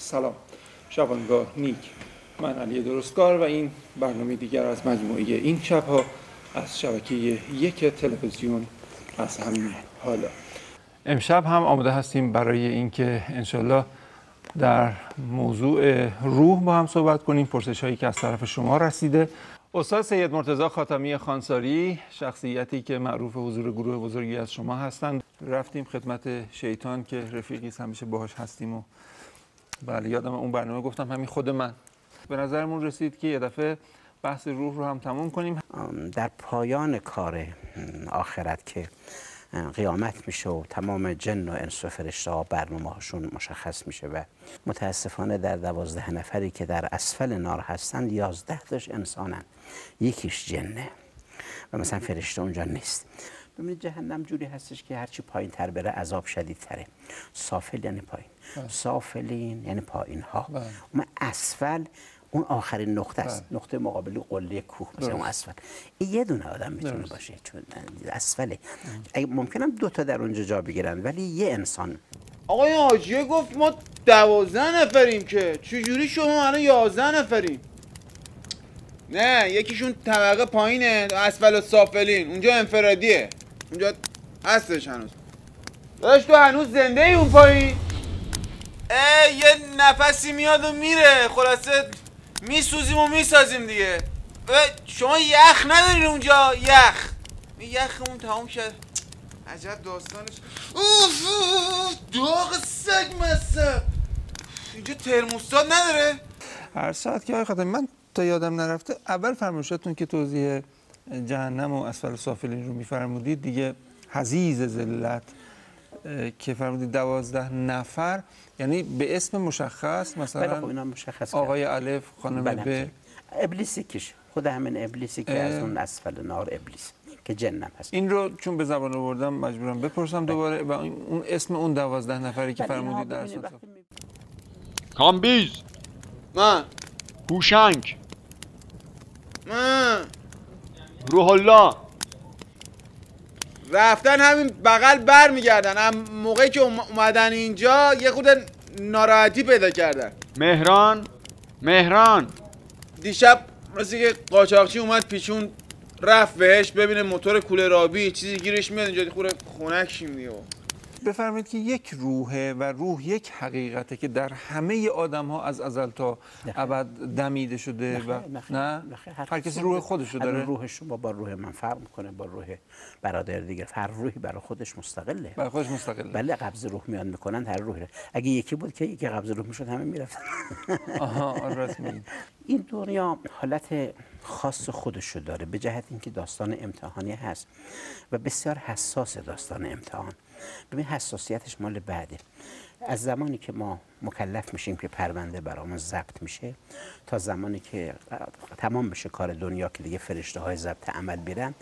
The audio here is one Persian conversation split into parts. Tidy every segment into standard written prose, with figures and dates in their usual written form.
سلام، شبانگاه نیک. من علی درستکار و این برنامه دیگر از مجموعه این شبها از شبکه یک تلویزیون از همین حالا. امشب هم آماده هستیم برای اینکه انشالله در موضوع روح با هم صحبت کنیم. پرسش هایی که از طرف شما رسیده. استاد سید مرتضی خاتمی خانساری، شخصیتی که معروف حضور گروه بزرگی از شما هستند، رفتیم خدمت شیطان که رفیقی همیشه باهاش هستیم و بله یادم اون برنامه گفتم همین خود من. به نظرمون رسید که یه دفعه بحث روح رو هم تموم کنیم. در پایان کار آخرت که قیامت میشه و تمام جن و انس و فرشته ها برنامه هاشون مشخص میشه و متاسفانه در 12 نفری که در اسفل نار هستند 11 تاش انسانن، یکیش جنه و مثلا فرشته اونجا نیست. ببینید جهنم جوری هستش که هرچی پایین تر بره عذاب شدید تره. سافل یعنی پایین، سافلین یعنی پایین ها. اون اسفل اون آخرین نقطه است، نقطه مقابل قله کوه مثلا اون اسفل. این یه دونه آدم میتونه باشه چون اسفله. اگه ممکنم 2 تا در اونجا جا بگیرن ولی یه انسان. آقای حاجیه گفت ما 12 نفریم که چجوری شما الان 11 نفریم؟ نه یکیشون طبقه پایینه، اسفل سافلین، اونجا انفرادیه، اونجا هستش هنوز. داداش تو هنوز زنده ای اون پایین؟ یه نفسی میاد و میره، خلاصه میسوزیم و میسازیم دیگه. شما یخ ندارین اونجا؟ یخمون تمام شد. عجب داستانش. اوف داغ سگ مصب. اینجا ترموستات نداره؟ هر ساعت که آقای خاتمی من تا یادم نرفته اول فرمایشاتون که توضیح جهنم و اسفل سافلین رو میفرمودید دیگه حضیض ذلت که فرمودید 12 نفر یعنی به اسم مشخص مثلا خب اینا مشخص آقای الف خانم ب ابلیسی کش خود همین ابلیسی که از اون اسفل نار ابلیس که جنم هست. این رو چون به زبان آوردم مجبورم بپرسم دوباره و اون اسم اون 12 نفری که فرمودید در اساس کامبیز، من هوشنگ، من روح الله رفتن همین بغل بر میگردن. هم موقعی که اومدن اینجا یه خود ناراحتی پیدا کردن. مهران دیشب راستی که قاچاقچی اومد پیچون رفت بهش ببینه موتور کولر آبی چیزی گیرش میاد اینجا خوره خنک شیم دیگه. بفرمایید که یک روحه و روح یک حقیقته که در همه آدم ها از ازل تا ابد دمیده شده و نه هر کسی روح خودشو داره. روح شما با روح من فرق میکنه با روح برادر دیگه. هر روحی برای خودش مستقله. برای خودش مستقله. بله قبض روح میان میکنن هر روحی. اگه یکی بود که یکی قبض روح میشد همه میرفتن. آها رسمی. این دنیا حالت خاص خودشو داره به جهت اینکه داستان امتحانی هست و بسیار حساس داستان امتحان. ببین حساسیتش مال بعده. از زمانی که ما مکلف میشیم که پرونده برامون ضبط میشه تا زمانی که تمام بشه کار دنیا که دیگه فرشته های ضبط عمل بیرن،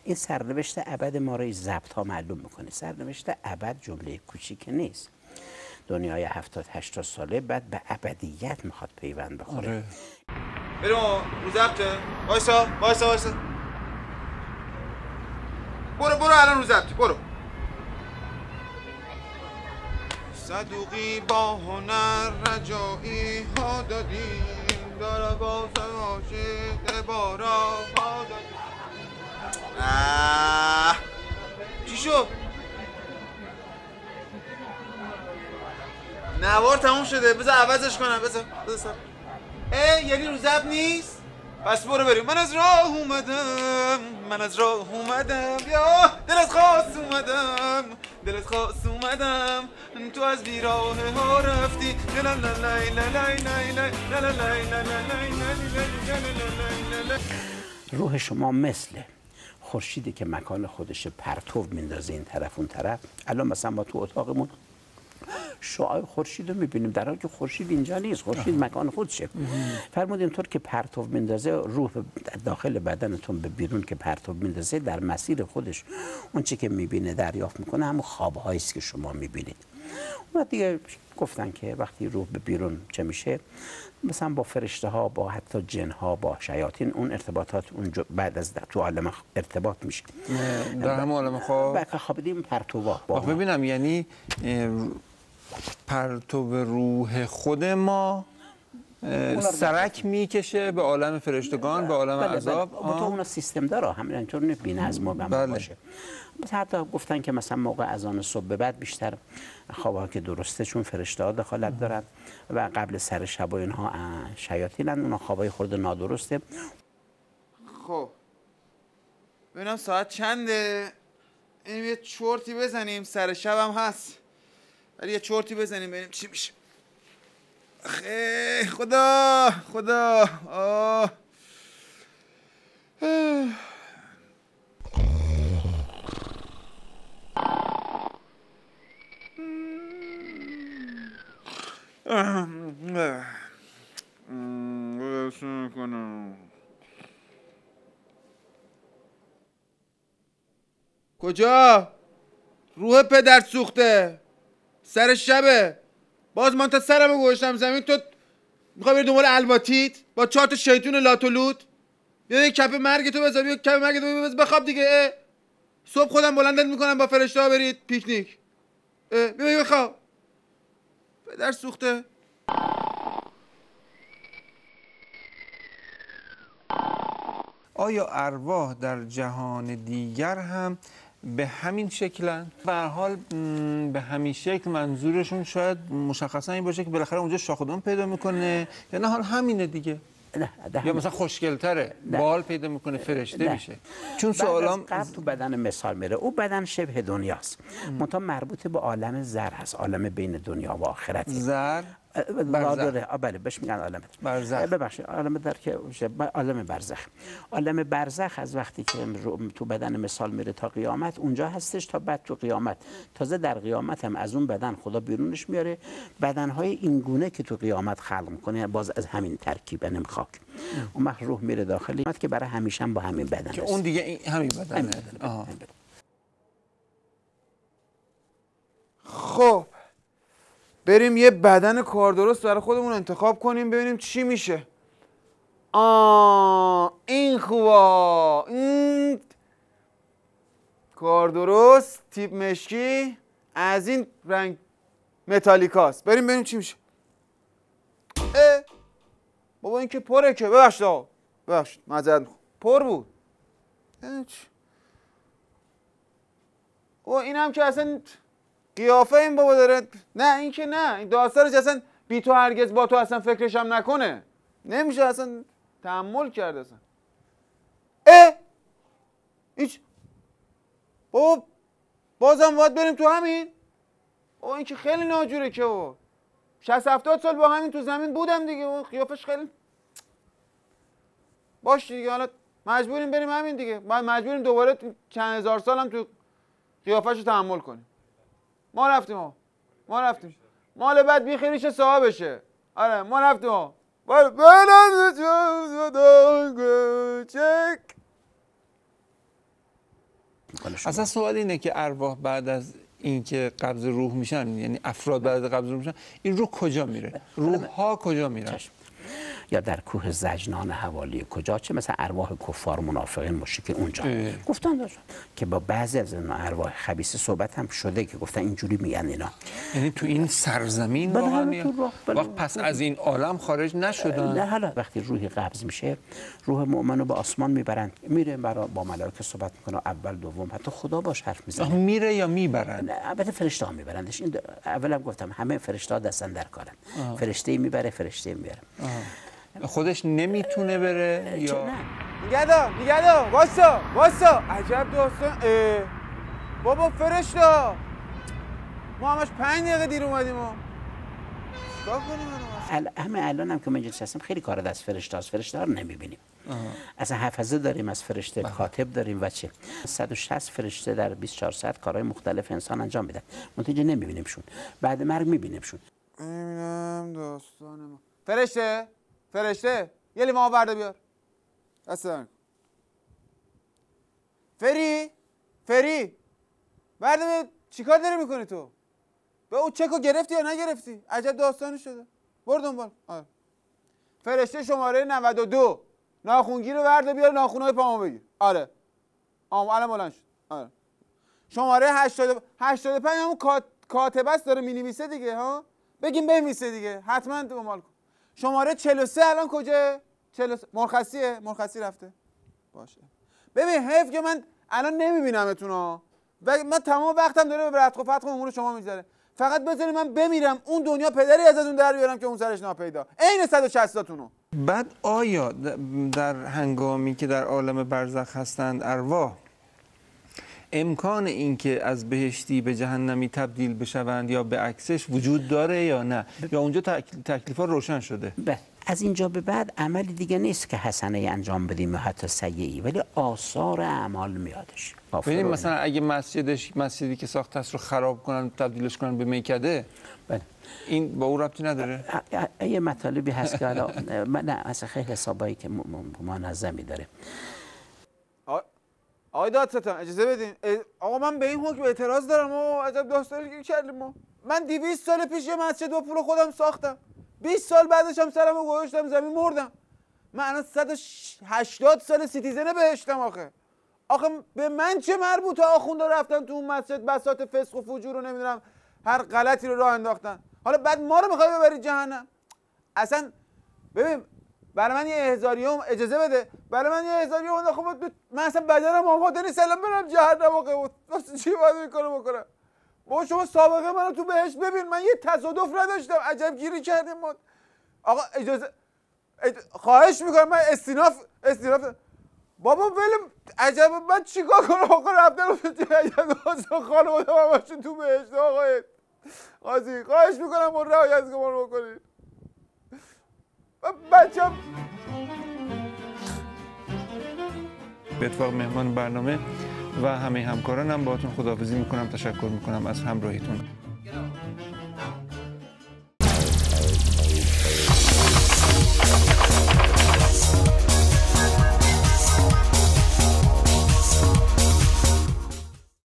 این سرنوشت ابد ما رو ضبط ها معلوم میکنه. سرنوشت ابد جمله کوچیک نیست. دنیای 70-80 ساله بعد به ابدیت میخواد پیوند بخوره. بریم رو ضبطه. وایسا برو الان رو ضبطه. برو. صدوقی با هنر رجایی ها دادیم داره با سماشق بارا ها دادیم. چی شد؟ نوار تموم شده. بذار عوضش کنم. بذار یعنی رو ضبط نیست؟ پس برو بریم. من از راه اومدم یا دلت خواست اومدم تو از بیراه ها رفتی. روح شما مثل خورشیدی که مکان خودش پرتو میندازه این طرف اون طرف. الان مثلا ما تو اتاقمون شعاع خورشید رو میبینیم در حالی که خورشید اینجا نیست. خورشید مکان خودشه. فرمود اینطور که پرتو میندازه روح داخل بدنتون به بیرون که پرتو میندازه در مسیر خودش اون چی که میبینه دریافت میکنه همون خوابهایی است که شما میبینید. اون دیگه گفتن که وقتی روح به بیرون چه میشه مثلا با فرشته ها با حتی جن ها با شیاطین اون ارتباطات اون بعد از تو عالم ارتباط میشه در همون عالم خواب خوابیدیم پرتوها. ببینم یعنی پرتو روح خود ما سرک میکشه به عالم فرشتگان، به عالم عذاب. تو اون سیستم داره، همین اینطور نه بی‌نظم و باشه. حتی گفتن که مثلا موقع اذان صبح به بعد بیشتر خوابا که درسته، چون فرشته‌ها دخالت دارن و قبل سر شب و اینها شیاطینن، اونها خوابای خورده نادرسته. خب ببینم ساعت چنده، اینم یه چرتی بزنیم، سر شبم هست ولی یه چرتی بزنیم ببینیم چی میشه. خیلی خدا آه. کجا؟ روح پدر سوخته، سر شبه، باز من تا سرمو گوشتم زمین، تو میخوای بری دنبال الباتیت با 4 تا شیطون لات و لوت؟ بیا یک کپ مرگ تو بذار، بیا کپ مرگ تو بذار بخواب دیگه. صبح خودم بلندت میکنم با فرشته ها برید پیکنیک. بیا بخواب. پدر سوخته. آیا ارواح در جهان دیگر هم به همین شکلن؟ به هر حال به همین شکل منظورشون شاید مشخصا این باشه که بالاخره اونجا شاخدان پیدا میکنه، یا نه حال همینه دیگه، یا مثلا خوشگل‌تره، بال پیدا میکنه، فرشته میشه. چون سوالام قبل تو بدن مثال میره، او بدن شبه دنیاست، منتها مربوط به عالم زر هست، عالم بین دنیا و آخرت. زر برزخ. بله بهش میگن عالم برزخ. ببخشید عالم در که عالم برزخ. عالم برزخ از وقتی که تو بدن مثال میره تا قیامت اونجا هستش، تا بعد تو قیامت. تازه در قیامت هم از اون بدن خدا بیرونش میاره، بدنهای این گونه که تو قیامت خلق میکنه باز از همین ترکیب نم خاک. اون وقت روح میره داخلی که برای همیشه با همین بدن که اون دیگه همین بدنه. خب بریم یه بدن کار درست برای خودمون انتخاب کنیم ببینیم چی میشه. این خوبا، این کار درست، تیپ مشکی، از این رنگ متالیکاست. بریم ببینیم چی میشه. بابا این که پره که، ببخشید معذرت میخوام، پر بود. او این هم که اصلا قیافه این بابا داره، نه این که نه، این داستانش اصلا بی تو هرگز با تو اصلا فکرش هم نکنه، نمیشه اصلا تحمل کرد اصلا. هیچ بابا بازم باید بریم تو همین. او این که خیلی ناجوره که بابا 60-70 سال با همین تو زمین بودم دیگه، اون قیافش خیلی باش دیگه، حالا مجبوریم بریم همین دیگه، بعد مجبوریم دوباره چند هزار سال هم تو قیافش رو تحمل کنیم. ما رفتیم مال بعد بیخیریش صاحبشه. آره ما رفتیم اصلا سوال اینه که ارواح بعد از اینکه قبض روح میشن، یعنی افراد بعد از قبض روح میشن، این روح کجا میره؟ روح ها کجا میرن؟ یا در کوه زجنان حوالی کجا، چه مثلا ارواح کفار منافقین مشرکین اونجا گفتن داشتن که با بعضی از این ارواح خبیثه صحبت هم شده که گفتن اینجوری میگن اینا، یعنی تو این سرزمین واقعا پس از این عالم خارج نشدن. نه حالا وقتی روحی قبض میشه، روح مؤمنو به آسمان میبرن، میره با ملائکه صحبت میکنه، اول دوم حتی خدا باش حرف میزنه. میره یا میبرن؟ نه البته فرشته ها میبرندش. این اولم گفتم همه فرشته ها دستن در کارن. فرشته میبره، فرشته میاره. خودش نمیتونه بره یا نگهدار واسا عجب داستان. بابا فرشته ما همش 5 دقیقه دیر اومدیم و چیکار کنیم؟ همه الان هم که من اینجا هستم خیلی کار دست فرشته هست، فرشته ها رو نمیبینیم. اصلا حفظه داریم از فرشته، کاتب داریم و چه 160 فرشته در 24 ساعت کارهای مختلف انسان انجام میدن، منتها نمیبینیمشون، بعد مرگ میبینیمشون. نمیدونم داستان ما. فرشته یه لیوان آب برده بیار. اصلا فری برده بیار. چیکار داری میکنی تو؟ به او چکو گرفتی یا نگرفتی؟ عجب داستانی شده. برو دنبال. فرشته شماره 92 ناخونگیر رو برده بیار، ناخونای پامو بگیر. آره الان بلند شد. آره شماره 85 همون کاتبه است داره مینویسه دیگه ها، بگیم بنویسه دیگه، حتما دنبال کن. شماره 43 الان کجا؟ 43 مرخصیه، مرخصی رفته باشه. ببین حیف که من الان نمیبینمتون ها و من تمام وقتم داره به رتق و فتق امور شما میذاره. فقط بذارید من بمیرم اون دنیا پدری ازتون در بیارم که اون سرش ناپیدا. عین 160 تاتونو. بعد آیا در هنگامی که در عالم برزخ هستند ارواح امکان اینکه از بهشتی به جهنمی تبدیل بشوند یا به عکسش وجود داره یا نه؟ یا اونجا تکلیفات روشن شده؟ از اینجا به بعد عملی دیگه نیست که حسنه انجام بدیم و حتی سیئی، ولی آثار اعمال میادش. ببینیم مثلا اگه مسجدی که ساخته است رو خراب کنن تبدیلش کنن به میکده، این با او ربطی نداره؟ یه مطالبی هست که حالا نه اصلا خیلی حسابایی که منظمی داره. آقای دادستان اجازه بدین. آقا من به این حکم اعتراض دارم. عجب داستانی کردیم ما. من 200 سال پیش یه مسجد با پول خودم ساختم. 20 سال بعدش هم سرمو گذاشتم زمین مردم. من الان 180 سال سیتیزن بهشتم آخه به من چه مربوطه؟ آخوندا رفتن تو اون مسجد بساط فسق و فجور رو نمیدونم هر غلطی رو راه انداختن، حالا بعد ما رو میخوای ببرید جهنم؟ اصلا ببین برای من یه احضاریوم اجازه بده، برای من یه احضاریوم انداخت. من اصلا بدنم آماده نیست الان برم جهنم. آقا واسه چی باید این کارو بکنم؟ با شما سابقه منو تو بهشت ببین، من یه تصادف نداشتم، عجب گیری کردیم ما. آقا اجازه خواهش میکنم، من استیناف بابا ولم. عجب من چیکار کنم؟ آقا رفتم عجب خانواده من باشون تو بهشت. آقا قاضی خواهش میکنم اون رعایت رو بکنید. بچم به اتفاق مهمان برنامه و همه همکارانم باهاتون خداحافظی میکنم. تشکر میکنم از همراهیتون.